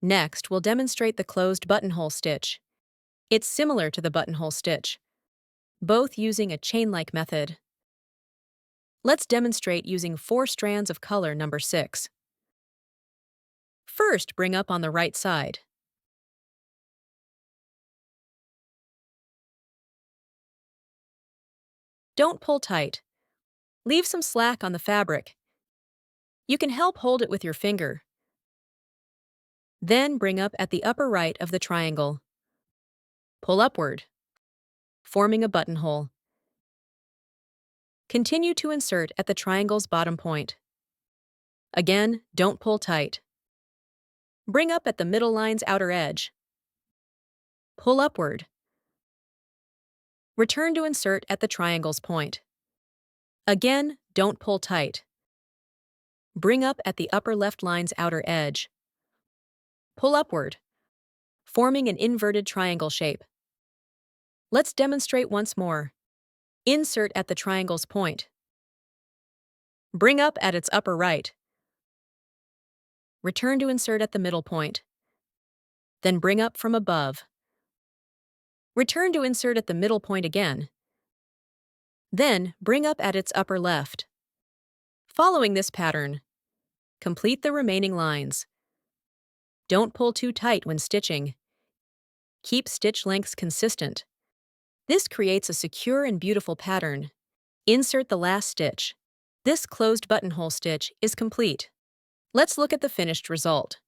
Next, we'll demonstrate the closed buttonhole stitch. It's similar to the buttonhole stitch, both using a chain-like method. Let's demonstrate using 4 strands of color number 6. First, bring up on the right side. Don't pull tight. Leave some slack on the fabric. You can help hold it with your finger. Then bring up at the upper right of the triangle. Pull upward, forming a buttonhole. Continue to insert at the triangle's bottom point. Again, don't pull tight. Bring up at the middle line's outer edge. Pull upward. Return to insert at the triangle's point. Again, don't pull tight. Bring up at the upper left line's outer edge. Pull upward, forming an inverted triangle shape. Let's demonstrate once more. Insert at the triangle's point. Bring up at its upper right. Return to insert at the middle point. Then bring up from above. Return to insert at the middle point again. Then bring up at its upper left. Following this pattern, complete the remaining lines. Don't pull too tight when stitching. Keep stitch lengths consistent. This creates a secure and beautiful pattern. Insert the last stitch. This closed buttonhole stitch is complete. Let's look at the finished result.